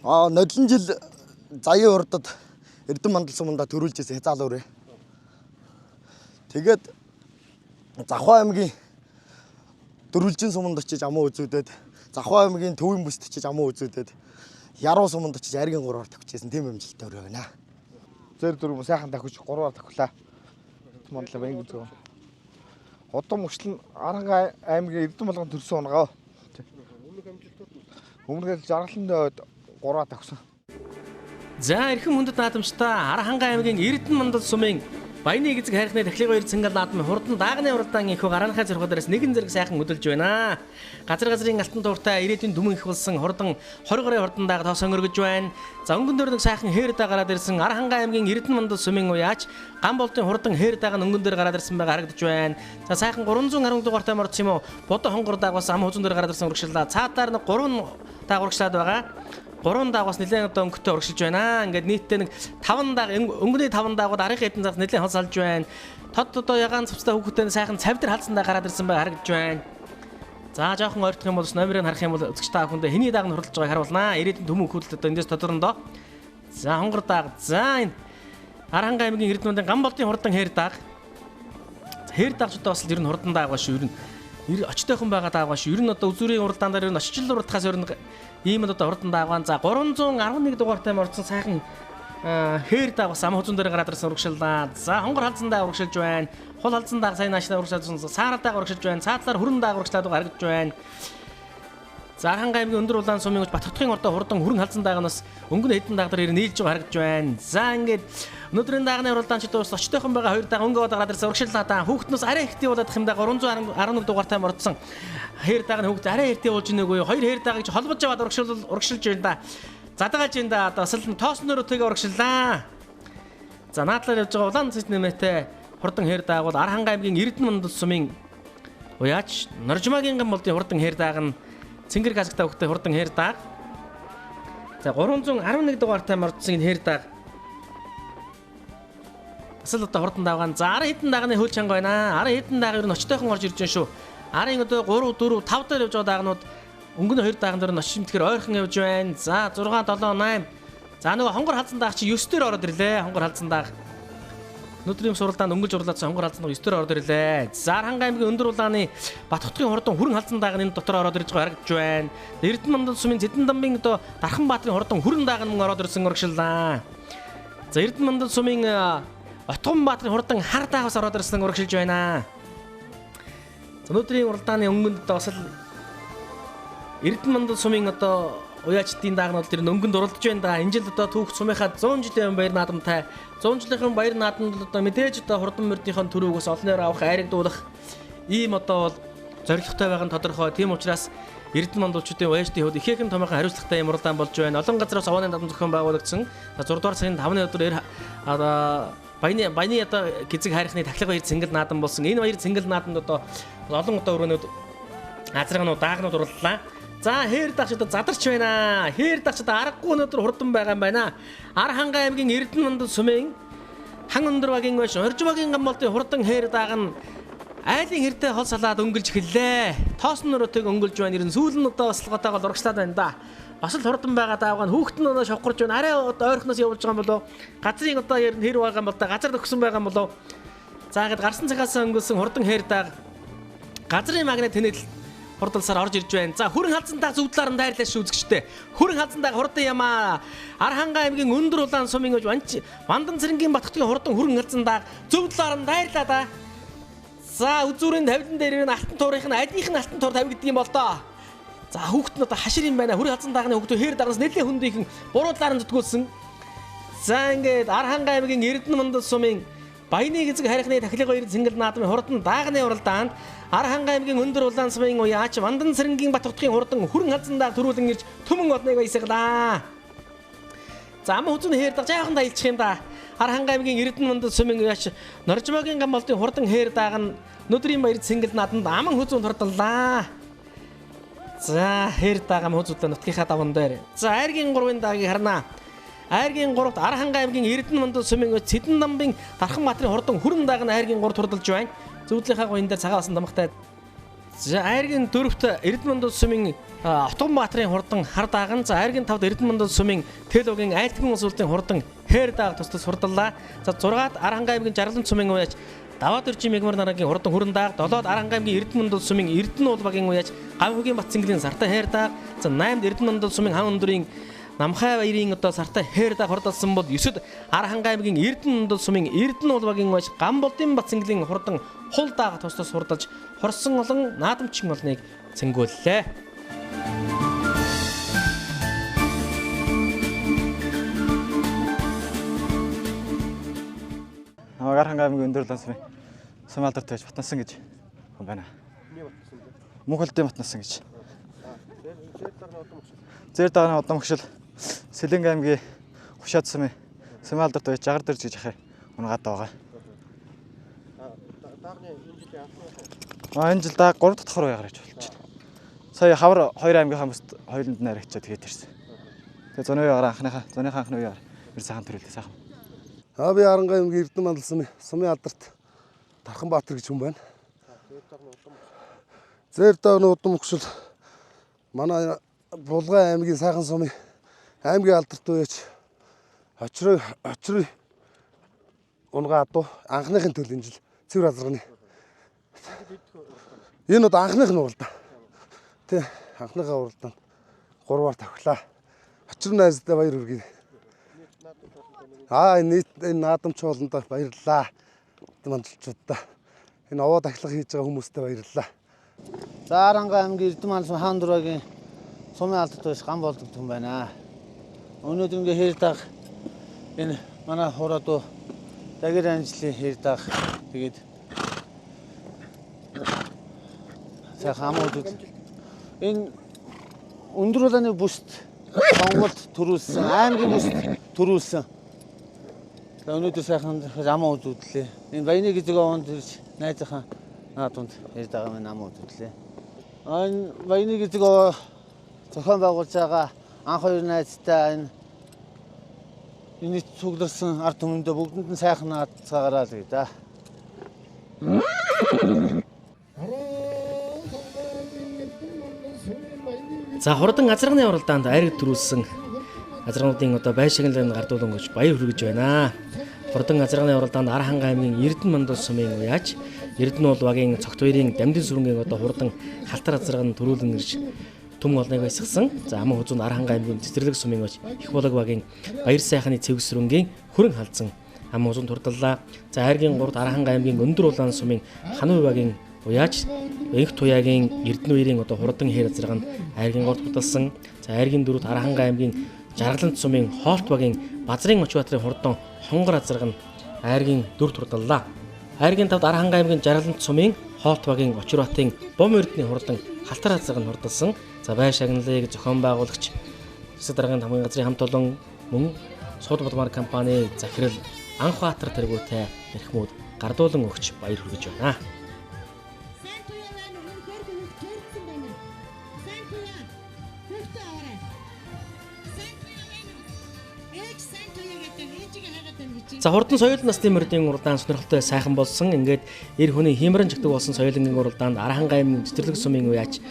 Нодлон жил заяа урдад Эрдэнэ мандал сумдаа төрүүлж ирсэн хязаал өрөө. Тэгээд Завхан аймгийн Дөрвөлжин суманд очиж амуу үзүүдэд, Завхан аймгийн Төвийн бүст очиж амуу үзүүдэд, Яруу суманд очиж Айргийн 3-аар тавьчихсан тийм амжилттай өрөө байна. Зэр дөрөв сайхан давхиж 3-аар тавхлаа. Мандлаа баян үзөө. Удам өгшил нь Архан аймгийн Эрдэнэ болгон төрсөн унгаа. Өмнөх жаргаланд 3-аар тавсан. За эрхэм хүндэт наадамчтай Архан аймгийн Эрдэнэ мандал сумын Баяны эзэг хайрхны дахлыг баяр цангал наадмын хурдан даагны уралдаан инхүү гараанхай зөрхөд дээрээс нэгэн зэрэг сайхан хөдөлж байна. Газрын алтан тууртай ирээдүйн дүмэн их болсон хурдан 20 гаруй хурдан даага тоос өнгөргөж байна. За өнгөн дээр нэг сайхан хээр даа гараад ирсэн Архан аймгийн Эрдэнэ мандал сумын уяач ган болтын хурдан хээр даага өнгөн дээр гараад ирсэн байгаа харагдаж байна. За сайхан 310 дугаартай мордсон юм уу? Бодо хонгор даагаас ам хузун дээр гараад ирсэн урагшлаа. Цаатаар нэг 3 даа урагшлаад байгаа. 3 даагаас нэлээд одоо өнгөтэй урагшилж байна. Ингээд нийтдээ нэг 5 дааг өнгөний 5 даагууд арийнхын хэдэн цагаас нэлээд хол салж байна. Тод одоо ягаан цавцтай хүүхдтэй сайхан цавдар халдсан даа гараад ирсэн бай харагдж байна. За жоохон ойртох юм бол номерыг харах юм бол үзэгч та бүхэндээ хэний дааг нь хуралж байгааг харуулнаа. Ирээдүйн төмөн хөлт одоо эндээс тодорндоо. За хонгор дааг. За энэ Архан аймгийн Эрдэнэ мандын ган болтын хурдан хээр дааг. Хээр даагчдаа бас ер нь хурдан дааг ба шүү. Ер нь очтойхон байгаа дааг ба шүү. Ер нь одоо үзүүрийн уралдаан дээр ер нь очил уралдахаас ер нь ийм л одоо хурдан даагван. За 311 дугаартай мордсон сайхан хээр дааг бас ам хузун дээр гараад ирсэн урагшиллаа. За хонгор халдсан дааг урагшилж байна. Хул халдсан дааг сайн нааштай урагшилсан. Саарал дааг урагшилж байна. Цаатлаар хүрэн дааг урагшлаад гаргаж байна. За Архан аймгийн өндөр улаан сумын Батхтгийн ордоо хурдан хүрэн халдсан даагнаас өнгөн хэдэн даагдар ирнэ нийлж байгаа харагдж байна. За ингээд өнөөдрийн даагны уралдаанчид бас очтойхон байгаа 2 дааг өнгөө гараад ирсэн урагшиллаа даа. Хүүхднээс арай ихтэй болоод их юм да 311 дугаартай мордсон. Хээр даагны хүүхд арай ихтэй болж ийнэгүй. 2 хээр даагыг холбож аваад урагшилж байна да. Задагаж байна да. Одоо асал нь тоосноор өтөйг урагшиллаа. За наадлаар явж байгаа улаан цэц нэмэтэй хурдан хээр дааг бол Архан аймгийн Эрдэнэ мандал сумын уяач Норжмагийн ган болдын хурдан хээр дааг нь Цэнгэр газагтай хөхтэй хурдан хээр дааг. За 311 дугаартай мордсон энэ хээр дааг Асал одоо хурдан давгаан. За 10 хэдэн дагны хөл чанга байна. 10 хэдэн дагаар нь очтойхон орж ирж байна шүү. 10-ын одоо 3 4 5 дээр явж байгаа даагнууд өнгөний 2 дааган дээр нь очиж имтгэр ойрхон явж байна. За 6 7 8. За нөгөө хонгор халзан дааг чи 9 дээр ороод ирлээ. Хонгор халзан дааг. Өнөөдрийн суралдаанд өнгөж урлаадсан хонгор халзан дааг 9 дээр ороод ирлээ. Заранга аймгийн өндөр улааны Батхутгийн хурдан хүрэн халзан дааг энэ дотор ороод ирж байгаа харагдж байна. Эрдэнэ мандал сумын Зэдэн дамбын одоо Дархан Баатарын хурдан хүрэн дааг нь ороод ирсэн урагшлаа. За Эрдэнэ мандал сумын Отгон Баатарын хурдан хар даагаас ороод ирсэн урагшилж байна. Өнөөдрийн уралдааны өнгөнд одоо бас л Эрдэнэ мандал сумын одоо уяачдын даагнууд тэр өнгөнд уралдаж байна да. Энэ жил одоо түүх сумынхаа 100 жилийн баяр наадамтай 100 жилийн баяр наадамд одоо мэдээж одоо хурдан мөрдийнхөө төрөвгөөс олноор авах айрагдуулах ийм одоо бол зорилготой байгаа нь тодорхой. Тийм учраас Эрдэнэ мандалчуудын уяачдын хувьд ихээхэн томоохон хариуцлагатай юм уралдаан болж байна. Олон газраас овооны наадам зохион байгуулагдсан. 6 дугаар сарын 5-ны өдөр баяны одоо гизэг хайрхны тахлах баяр цэнгэл наадам болсон. Энэ баяр цэнгэл наадамд одоо олон одоо өрөөнүүд азаргнууд даагнууд урлалаа. За хээр дагч одоо задарч байна. Хээр дагч одоо аргагүй өнөдөр хурдан байгаа юм байна. Архангай аймгийн Эрдэнэ мандал сумын хан өндөр багийн байш Оржбагийн гамболтын хурдан хээр дааг нь айлын хэртэй хол салаад өнгөлж эхэллээ. Тоосон нөрөөтэйг өнгөлж байна. Ерэн сүүлэн одоо баслагатайгаар урагшлаад байна да. Бас л хурдан байгаа даавга нь хүүхэд нь одоо шовхорж байна. Арай одоо ойрхоноос явуулж байгаа юм болов. Газрын одоо ер нь хэр байгаа юм бол та газар төгсөн байгаа юм болов. Заагаад гарсан цагаас өнгөлсөн хурдан хээр дааг газрын магнит тэнэл хурдалсаар орж ирж байна. За хүрэн халзан дааг зөв талаар нь дайрлаа шүү үзэгчтэй. Хүрэн халзан дааг хурдан ямаа. Архангай аймгийн өндөр улаан сумын Вандан цэрэнгийн Батхутгийн хурдан хүрэн халзан дааг зөв талаар нь дайрлаа да. За үзүүрийн тавилан дээр нь алтан туурынх нь алийнх нь алтан туур тавь гэдэг юм бол доо. За хүүхэд нь одоо хашир юм байна. Хүрэн халзан даагны хүүхдүүд хээр дагнаас нэлээд хөндийнхэн буруу талаар нь зүтгүүлсэн. За ингээд Архангай аймгийн Эрдэнэ мандал сумын Баяны гизэг харихны тахлыг баяр цэнгэл наадмын хурдан даагны уралдаанд Архангай аймгийн өндөр улаан сумын уяач Вандан цэрэнгийн Батхутгийн хурдан хүрэн халзан дааг төрүүлэн ирж төмөн одныг баясгалаа. За ам хүзэн хээр даг жаахан таялчих юм да. Архангай аймгийн Эрдэнэ мандал сумын уяач Норжмогийн гамболтын хурдан хээр дааг нь өнөөдрийн баяр цэнгэл наадамд аман хүзэн хурдаллаа. За хээр дааг ам хүзүүлээ нутгийнхаа даван дээр. За айргийн 3-ын даагийг харнаа. Айргийн 3-т Архангай аймгийн Эрдэнэ мандал сумын Зэдэн дамбын Дархан Баатарын хурдан хүрэн дааг нь айргийн 3-т хурдалж байна. Зөвдлийнхаа гоён дээр цагаан асан дамгтай. За айргийн 4-т Эрдэнэ мандал сумын Отгон Баатарын хурдан хар дааг нь за айргийн 5-т Эрдэнэ мандал сумын Тэлогийн айлтгын ус улсын хурдан хээр дааг тус хурдаллаа. За 6-т Архангай аймгийн Жаргалан сумын уяач Даваад өржим мегмар нарагийн хурдан хүрэн дааг 7-д Архангай аймгийн Эрдэнэ мандал сумын Эрдэнэ улбагийн уяач Гавхөгийн Бат цэнгэлийн сартай хээр дааг. За 8-д Эрдэнэ мандал сумын хан өндөрийн Намхай баярын одоо сартай хээр дааг хурдалсан бол 9-д Архангай аймгийн Эрдэнэ мандал сумын Эрдэнэ улбагийн уяач Гамболтын Бат цэнгэлийн хурдан хул дааг тус хурдалж хорсон олон наадамчин олныг цэнгүүллээ. Архангай аймгийн өндөр улаан сумын алдарт байж батнасан гэж хүн байна. Мөнхөлдөө батнасан гэж. Зэр дагны удам хөшил Сэлэнг аймгийн Хушаад сумын алдарт байж жагар дэрж гэж ахаа унгаад байгаа. Энэ жил дааг 3 дахь давхар ягарч болж байна. Сая хавар 2 аймгийн хамт хоёуланд наригчаад тэгээд ирсэн. Тэгээд зуны ягаар зуныхаа анхны ягаар ирсэн хаан төрүүлээ сайхан. Би Архангай аймгийн Эрдэнэ мандал сумын алдарт Дархан Баатар гэж хүн байна. Зэр дагны удам хөшил манай Булгай аймгийн Сайхан сумын аймгийн алдарт уяач очрой унгаадуу анхныхын төлөв жил цэвэр азарганы. Энэ одоо анхных нь уралдаа. Тэ анхныхаа уралдаанд 3-аар тавхлаа. Очрой найзтай баяр хүргэе. Энэ наадамч хоолндоо баярлалаа. Мандалчуудаа. Энэ овоо дахлах хийж байгаа хүмүүстээ баярлалаа. За Архангай аймгийн Эрдэнэ мандал хаан дураагийн сумын алдарт байж гам болдог хүн байна. Өнөөдөр ингээ хээр дааг энэ манай хураадуу дагэр анжлын хээр дааг тэгээд сайхан амуудад энэ өндөр улааны бүст Монголд төрүүлсэн аймгийн бүст төрүүлсэн. Өнөөдөр сайхан амаа үзүүллээ. Энэ баяны гизэг овонд ирж найзынхаа наадамд хээр дааг минь амаа үзүүллээ. Энэ баяны гизэг овоо зохион байгуулж байгаа анх хоёр найзтай энэ энэ цугларсан ард түмэндээ бүгдэнд нь сайхан наацгаараа л гэдэг. За хурдан азарганы уралдаанд айраг төрүүлсэн азаргнуудын одоо байшиглалыг гардуулан гэж баяр хүргэж байна. Хурдан азарганы уралдаанд Архангай аймгийн Эрдэнэ мандал сумын уяач Эрдэнэ уул багийн цогт хоёрын Дамдын сүрэнгийн одоо хурдан халтар азарган төрүүлэн ирж түм олныг баясгасан. За аман хузуунд Архангай аймгийн цэцэрлэг сумын уяач их болог багийн баяр сайхны цэвэг сүрэнгийн хүрэн халдсан аман хузуунд хурдлаа. За айргийн 3-т Архангай аймгийн өндөр улаан сумын Хануй багийн уяач Энх туяагийн Эрдэнэ үерийн одоо хурдан хээр азарганд айргийн 3-т худалсан. За айргийн 4-т Архангай аймгийн Жаргалант сумын Хоолт багийн Базрын Очбаатрын хурдан хонгор азарганд айргийн 4-т хурдлаа. Айргийн 5-т Архангай аймгийн Жаргалант сумын Хоолт багийн Очрбатын Бом Эрдэнэ хурдан халтар азарганд хурдалсан. За бай шагналыг зохион байгуулагч засаг даргын хамгийн газрын хамт олон мөн Сууд Булмар компани захирал Анхбаатар тэргүүтэй эрхмүүд гардуулан өгч баяр хүргэж байна. За хурдан соёл насны мөрдийн уралдаан сонирхолтой сайхан болсон. Ингээд эр хүний хиймрэн жигдэг болсон соёлынгийн уралдаанд Архангай аймгийн цэцэрлэг сумын уяач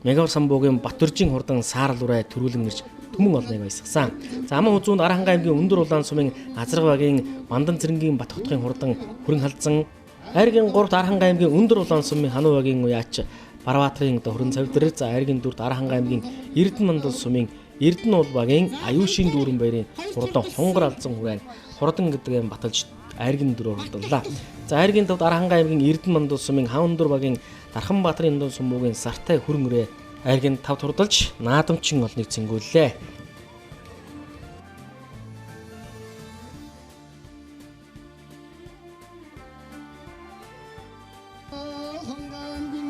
Мегавар самбуугийн Батөржийн хурдан саарал урай төрүүлэн ирж түмэн олныг баясгасан. За аман хузуунд Архангай аймгийн өндөр улаан сумын Азраг багийн Мандан цэрэнгийн Бат хотгын хурдан хүрэн халдсан. Айргийн 3-т Архангай аймгийн өндөр улаан сумын Хануй багийн уяач Барбаатрын хөрөн цавдар. За айргийн 4-т Архангай аймгийн Эрдэнэ мандал сумын Эрдэнэ уул багийн Аюушийн дүүрэн баярын хурдан хонгор алдсан хүрэн хурдан гэдгээ баталж айргийн 4-оор хурдлаа. За айргийн 5-т Архангай аймгийн Эрдэнэ мандал сумын Хавандар багийн Дарханбаатарын Индон сумбуугийн Сартай хүрэн өрөө айргийн 5-т хурдалж наадамчин олныг цэнгүүллээ.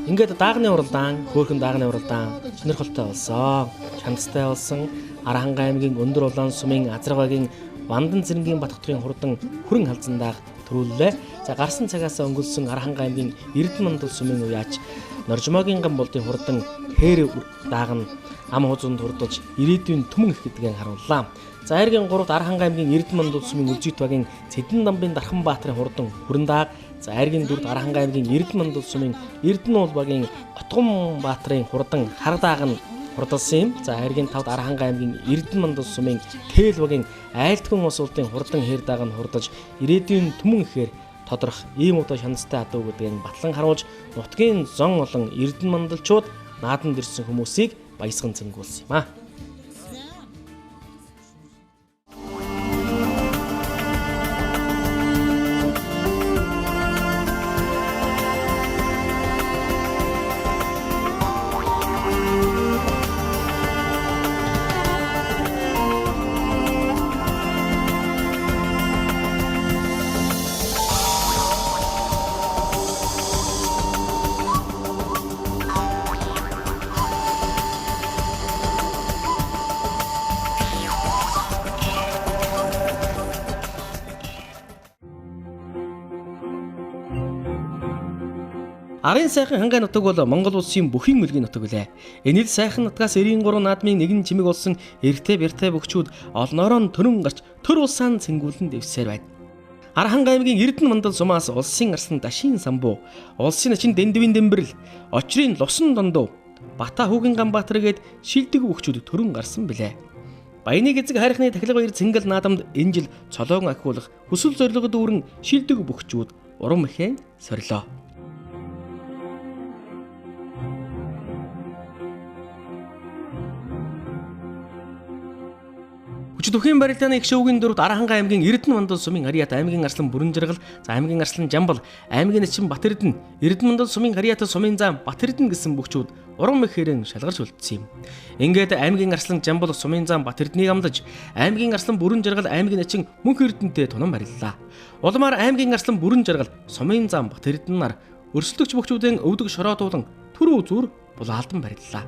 Ингээд даагны уралдаан, хөөрхөн даагны уралдаан сонирхолтой болсон. Чанартай болсон. Архангай аймгийн өндөр улаан сумын Азраг багийн Мандан цэрэнгийн Бат хотгын хурдан хүрэн халдсан дааг төрүүллээ. За гарсан цагаас өнгөрсөн Архангай аймгийн Эрдэнэ мандал сумын уяач Норжмогийн ган болдын хурдан хээр дааг нь ам хузуунд хурдаж ирээдүйн түмэн их гэдгийг харууллаа. За айргийн 3-т Архангай аймгийн Эрдэнэ мандал сумын Үлжит багийн Цэдэн дамбын Дарханбаатарын хурдан хүрэн дааг. За айргийн 4-т Архангай аймгийн Эрдэнэ мандал сумын Эрдэнэ уул багийн Отгонбаатарын хурдан хар дааг нь хурдалсан юм. За айргийн 5-т Архангай аймгийн Эрдэнэ мандал сумын Тэл багийн Айлтгон ус улдын хурдан хээр дааг нь хурдаж ирээдүйн түмэн ихээр тодорх ийм удаа шанастай адуу гэдгийг батлан харуулж нутгийн зон олон Эрдэнэ мандалчууд нааданд ирсэн хүмүүсийг баясган цэнгүүлсэн юм аа. Арын сайхан хангай нутаг бол Монгол улсын бүхий мөлгийн нутаг үлээ. Энэ л сайхан нутгаас 93 наадмын нэгэн чимэг болсон эрэгтэй бяртай бөхчүүд олноороо төрөн гарч төр улсаан цэнгүүлэн дэвсээр байна. Архангай аймгийн Эрдэнэ мандал сумаас улсын арслан Дашин самбуу, улсын начин Дэндвийн дэмбэрэл, очрын Лусан дондуу, Бата хүүгийн Ганбаатар гээд шилдэг бөхчүүд төрөн гарсан билээ. Баяны эзэг хайрхны тахилга баяр цэнгэл наадамд энэ жил цолоон ахиулах хүсэл зорилгод дүүрэн шилдэг бөхчүүд урам ихэн сорилоо. Хүчтөхийн барилдааны их шүүгийн 4-т Архангай аймгийн Эрдэнэ мандал сумын Ариат аймгийн арслан Бүрэн жаргал, за аймгийн арслан Жамбал, аймгийн начин Бат Эрдэнэ, Эрдэнэ мандал сумын Ариат сумын зам Бат Эрдэнэ гэсэн бөхчүүд урам ихээрэн шалгарч үлдсэн юм. Ингээд аймгийн арслан Жамбал сумын зам Бат Эрдэнэийг амлаж, аймгийн арслан Бүрэн жаргал аймгийн начин Мөнх Эрдэнэтэй тунам бариллаа. Улмаар аймгийн арслан Бүрэн жаргал сумын зам Бат Эрдэнээр өрсөлдөгч бөхчүүдийн өвдөг шороодуулан түр үзүүр булаалдан бариллаа.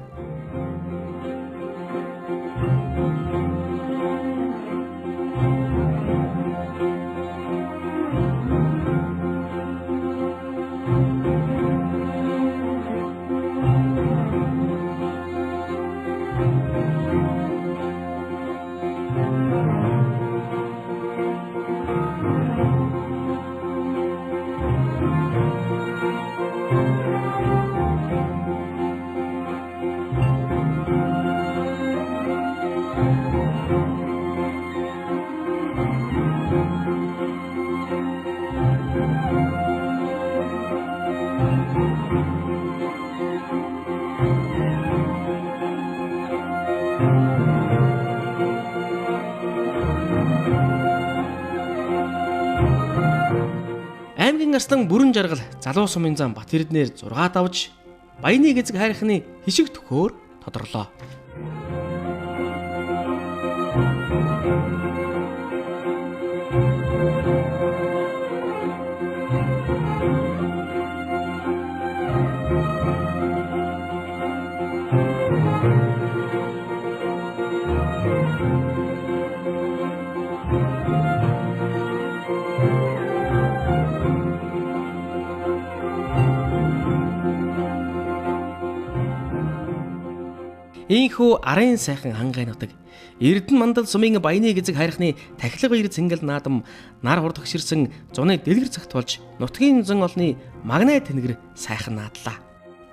Аймгийн арслан бүрэн жаргал залуу сумын зам Батэрднээр 6 давж Баяныг эзэг хайрхны хишиг төхөөр тодорлоо. Ийхүү арын сайхан хангайнудаг Эрдэнэ мандал сумын Баяныг эзэг хайрхны тахилга баяр цэнгэл наадам нар хурд хөширсэн зуны дэлгэр цагт болж нутгийн зан олны магнай тэнгэр сайхан наадлаа.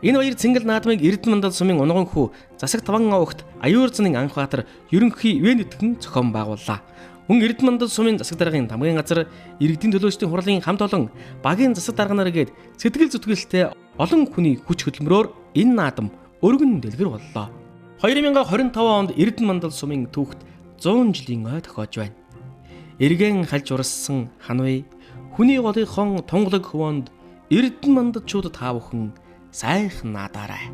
Энэ баяр цэнгэл наадмыг Эрдэнэ мандал сумын унган хүү засаг таван огт аюур заны анх баатар ерөнхий ивэнитгэн зохион байгууллаа. Мөн Эрдэнэ мандал сумын засаг даргын тамгын газар иргэдийн төлөөчдийн хурлын хамт олон багийн засаг дарга нар гээд сэтгэл зүтгэлтэй олон хүний хүч хөдөлмөрөөр энэ наадам өргөн дэлгэр боллоо. 2025 онд Эрдэнэ мандал сумын түүхт 100 жилийн ой тохиож байна. Эргэн хальж урссан ханвей хүний голынхон тунгалаг хөвөнд Эрдэнэ мандалчууд та бүхэн сайхан наадаарай.